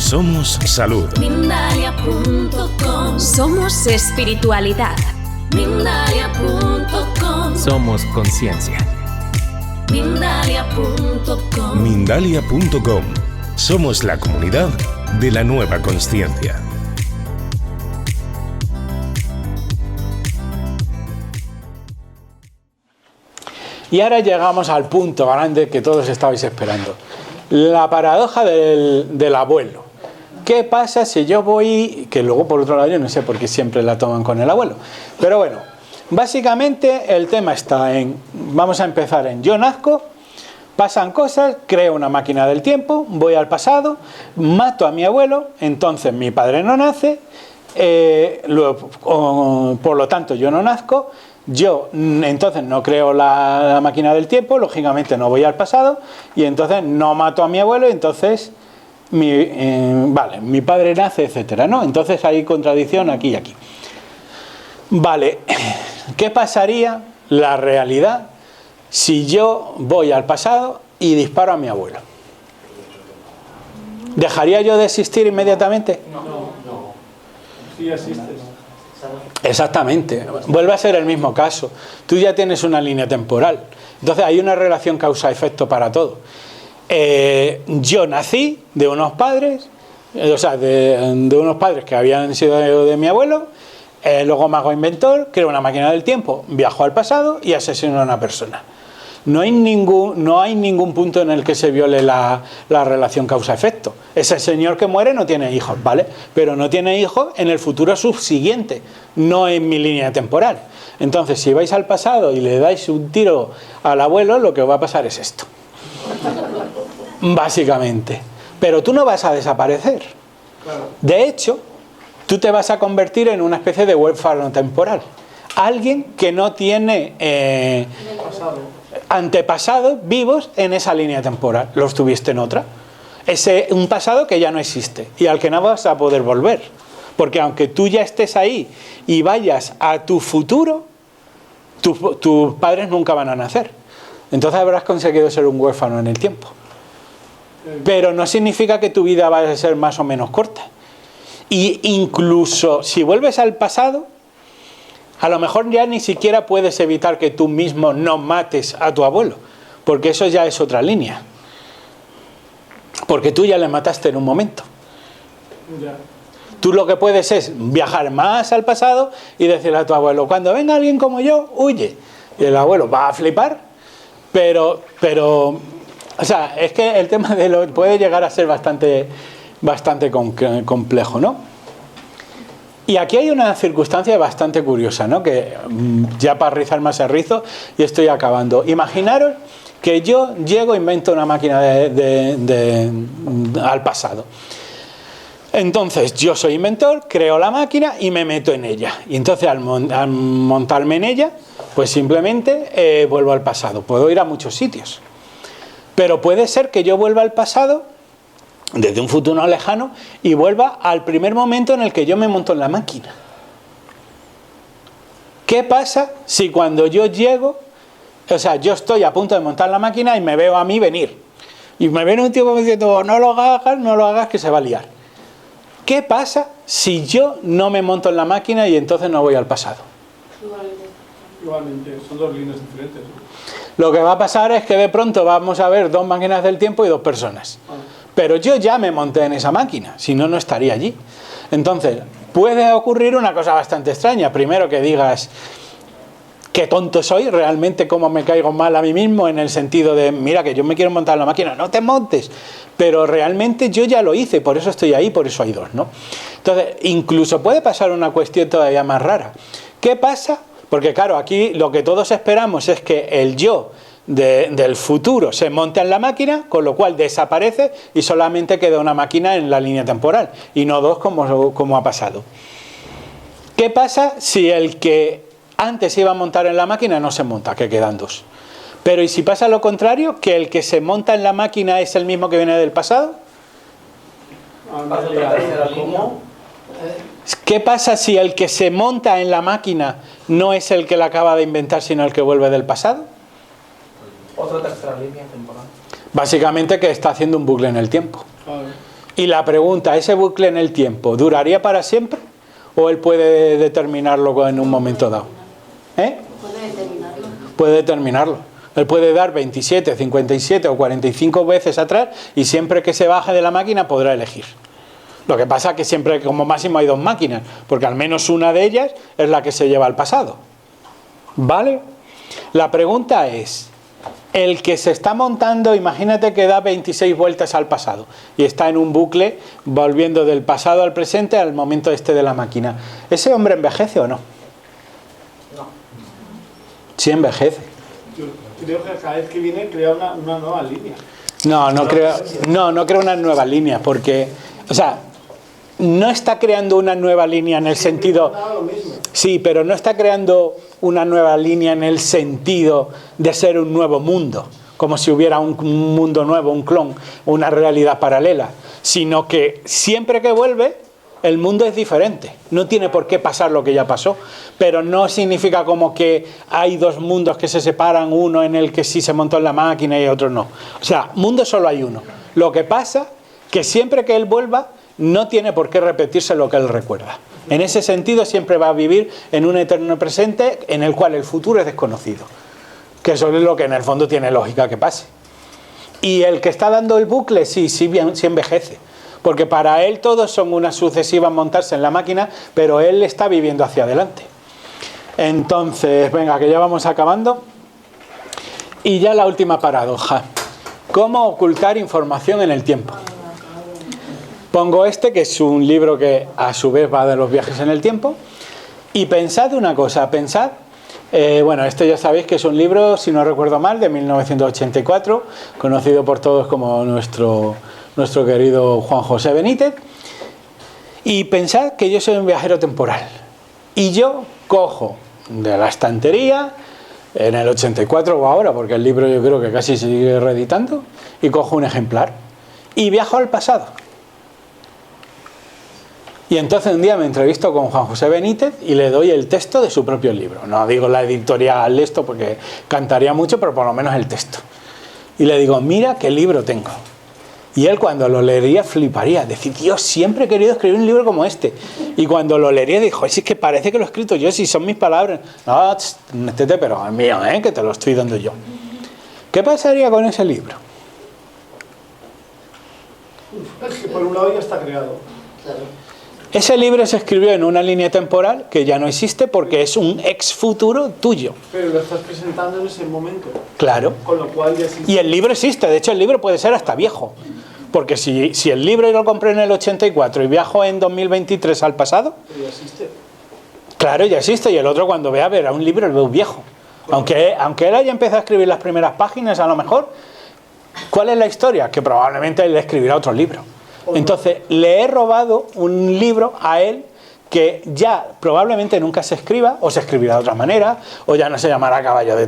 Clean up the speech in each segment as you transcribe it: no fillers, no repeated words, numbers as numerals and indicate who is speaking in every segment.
Speaker 1: Somos salud.
Speaker 2: Mindalia.com.
Speaker 3: Somos espiritualidad.
Speaker 2: Mindalia.com.
Speaker 4: Somos conciencia.
Speaker 2: Mindalia.com.
Speaker 1: Mindalia.com. Somos la comunidad de la nueva consciencia.
Speaker 5: Y ahora llegamos al punto grande que todos estabais esperando. La paradoja del abuelo. ¿Qué pasa si yo voy...? Que luego, por otro lado, yo no sé por qué siempre la toman con el abuelo. Pero bueno, básicamente el tema está en... Vamos a empezar en yo nazco, pasan cosas, creo una máquina del tiempo, voy al pasado, mato a mi abuelo, entonces mi padre no nace, por lo tanto yo no nazco, yo entonces no creo la máquina del tiempo, lógicamente no voy al pasado, y entonces no mato a mi abuelo, entonces mi padre nace, etcétera, ¿no? Entonces hay contradicción aquí y aquí. Vale, ¿qué pasaría la realidad si yo voy al pasado y disparo a mi abuelo? ¿Dejaría yo de existir inmediatamente?
Speaker 6: No. Sí existes.
Speaker 5: Exactamente, vuelve a ser el mismo caso. Tú ya tienes una línea temporal, entonces hay una relación causa-efecto para todo. Yo nací de unos padres, de unos padres que habían sido de mi abuelo, luego me hago inventor, creo una máquina del tiempo, viajo al pasado y asesino a una persona. No hay ningún punto en el que se viole la relación causa-efecto. Ese señor que muere no tiene hijos, ¿vale? Pero no tiene hijos en el futuro subsiguiente, no en mi línea temporal. Entonces, si vais al pasado y le dais un tiro al abuelo, lo que va a pasar es esto. Básicamente. Pero tú no vas a desaparecer. De hecho, tú te vas a convertir en una especie de huérfano temporal. Alguien que no tiene antepasados vivos en esa línea temporal. Los tuviste en otra. Un pasado que ya no existe y al que no vas a poder volver. Porque aunque tú ya estés ahí y vayas a tu futuro, tus padres nunca van a nacer. Entonces habrás conseguido ser un huérfano en el tiempo. Pero no significa que tu vida vaya a ser más o menos corta. Y incluso si vuelves al pasado, a lo mejor ya ni siquiera puedes evitar que tú mismo no mates a tu abuelo, porque eso ya es otra línea. Porque tú ya le mataste en un momento.
Speaker 6: Ya.
Speaker 5: Tú lo que puedes es viajar más al pasado y decirle a tu abuelo, cuando venga alguien como yo, huye. Y el abuelo va a flipar, pero o sea, es que el tema puede llegar a ser bastante complejo, ¿no? Y aquí hay una circunstancia bastante curiosa, ¿no? Que ya para rizar más el rizo y estoy acabando. Imaginaros que yo llego e invento una máquina al pasado. Entonces yo soy inventor, creo la máquina y me meto en ella. Y entonces al montarme en ella, pues simplemente vuelvo al pasado. Puedo ir a muchos sitios. Pero puede ser que yo vuelva al pasado desde un futuro lejano y vuelva al primer momento en el que yo me monto en la máquina. ¿Qué pasa si cuando yo llego, yo estoy a punto de montar la máquina y me veo a mí venir? Y me viene un tío diciendo, no lo hagas, que se va a liar. ¿Qué pasa si yo no me monto en la máquina y entonces no voy al pasado?
Speaker 6: Igualmente, son dos líneas diferentes.
Speaker 5: Lo que va a pasar es que de pronto vamos a ver dos máquinas del tiempo y dos personas. Pero yo ya me monté en esa máquina, si no, no estaría allí. Entonces, puede ocurrir una cosa bastante extraña. Primero que digas, qué tonto soy, realmente cómo me caigo mal a mí mismo, en el sentido de, mira que yo me quiero montar en la máquina, no te montes. Pero realmente yo ya lo hice, por eso estoy ahí, por eso hay dos, ¿no? Entonces, incluso puede pasar una cuestión todavía más rara. ¿Qué pasa? Porque claro, aquí lo que todos esperamos es que el yo del futuro se monte en la máquina, con lo cual desaparece y solamente queda una máquina en la línea temporal y no dos como ha pasado. ¿Qué pasa si el que antes iba a montar en la máquina no se monta, que quedan dos? Pero ¿y si pasa lo contrario, que el que se monta en la máquina es el mismo que viene del pasado?
Speaker 6: ¿Cómo?
Speaker 5: ¿Qué pasa si el que se monta en la máquina no es el que la acaba de inventar, sino el que vuelve del pasado?
Speaker 7: Otra tercera línea temporal.
Speaker 5: Básicamente que está haciendo un bucle en el tiempo. Y la pregunta, ¿ese bucle en el tiempo duraría para siempre? ¿O él puede determinarlo en un momento dado? Puede determinarlo. Él puede dar 27, 57 o 45 veces atrás y siempre que se baje de la máquina podrá elegir. Lo que pasa es que siempre como máximo hay 2 máquinas, porque al menos una de ellas es la que se lleva al pasado. ¿Vale? La pregunta es, el que se está montando, imagínate que da 26 vueltas al pasado y está en un bucle volviendo del pasado al presente al momento este de la máquina. ¿Ese hombre envejece o no?
Speaker 6: No.
Speaker 5: Sí envejece.
Speaker 6: Yo creo que cada vez que viene crea una nueva línea.
Speaker 5: No creo una nueva línea, porque, o sea, no está creando una nueva línea en el sentido...
Speaker 6: Lo mismo.
Speaker 5: Sí, pero no está creando una nueva línea en el sentido de ser un nuevo mundo, como si hubiera un mundo nuevo, un clon, una realidad paralela, sino que siempre que vuelve, el mundo es diferente. No tiene por qué pasar lo que ya pasó, pero no significa como que hay 2 mundos que se separan, uno en el que sí se montó en la máquina y otro no. O sea, mundo solo hay uno. Lo que pasa que siempre que él vuelva, no tiene por qué repetirse lo que él recuerda. En ese sentido siempre va a vivir en un eterno presente en el cual el futuro es desconocido. Que eso es lo que en el fondo tiene lógica que pase. Y el que está dando el bucle, sí envejece. Porque para él todos son unas sucesivas montarse en la máquina, pero él está viviendo hacia adelante. Entonces, venga, que ya vamos acabando. Y ya la última paradoja. ¿Cómo ocultar información en el tiempo? Pongo que es un libro que a su vez va de los viajes en el tiempo. Y pensad una cosa, bueno, ya sabéis que es un libro, si no recuerdo mal, de 1984, conocido por todos como nuestro querido Juan José Benítez. Y pensad que yo soy un viajero temporal. Y yo cojo de la estantería, en el 84 o ahora, porque el libro yo creo que casi se sigue reeditando, y cojo un ejemplar. Y viajo al pasado. Y entonces un día me entrevisto con Juan José Benítez y le doy el texto de su propio libro. No digo la editorial esto porque cantaría mucho, pero por lo menos el texto. Y le digo, mira qué libro tengo. Y él cuando lo leería fliparía. Decir, Dios, siempre he querido escribir un libro como este. Y cuando lo leería dijo, es que parece que lo he escrito yo, si son mis palabras. No, pero es mío, que te lo estoy dando yo. ¿Qué pasaría con ese libro?
Speaker 6: Es que por un lado ya está creado.
Speaker 2: Claro.
Speaker 5: Ese libro se escribió en una línea temporal que ya no existe porque es un ex futuro tuyo.
Speaker 6: Pero lo estás presentando en ese momento.
Speaker 5: Claro.
Speaker 6: Con lo cual ya existe.
Speaker 5: Y el libro existe, de hecho el libro puede ser hasta viejo. Porque si el libro yo lo compré en el 84 y viajo en 2023 al pasado...
Speaker 6: Pero ya existe.
Speaker 5: Claro, ya existe, y el otro cuando verá un libro, el veo viejo. Aunque él haya empezado a escribir las primeras páginas, a lo mejor, ¿cuál es la historia? Que probablemente él escribirá otro libro. Entonces, le he robado un libro a él que ya probablemente nunca se escriba, o se escribirá de otra manera, o ya no se llamará Caballo de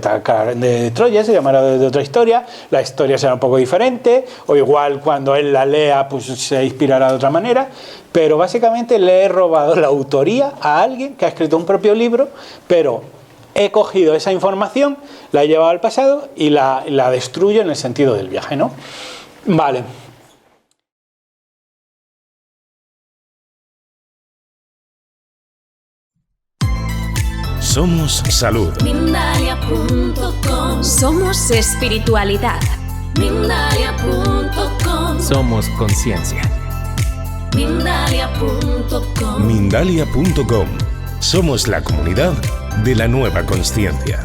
Speaker 5: Troya, se llamará de otra historia, la historia será un poco diferente, o igual cuando él la lea pues se inspirará de otra manera, pero básicamente le he robado la autoría a alguien que ha escrito un propio libro, pero he cogido esa información, la he llevado al pasado y la destruyo en el sentido del viaje, ¿no? Vale.
Speaker 1: Somos salud.
Speaker 3: Mindalia.com. Somos espiritualidad. Mindalia.com.
Speaker 4: Somos conciencia.
Speaker 3: Mindalia.com.
Speaker 1: Mindalia.com. Somos la comunidad de la nueva consciencia.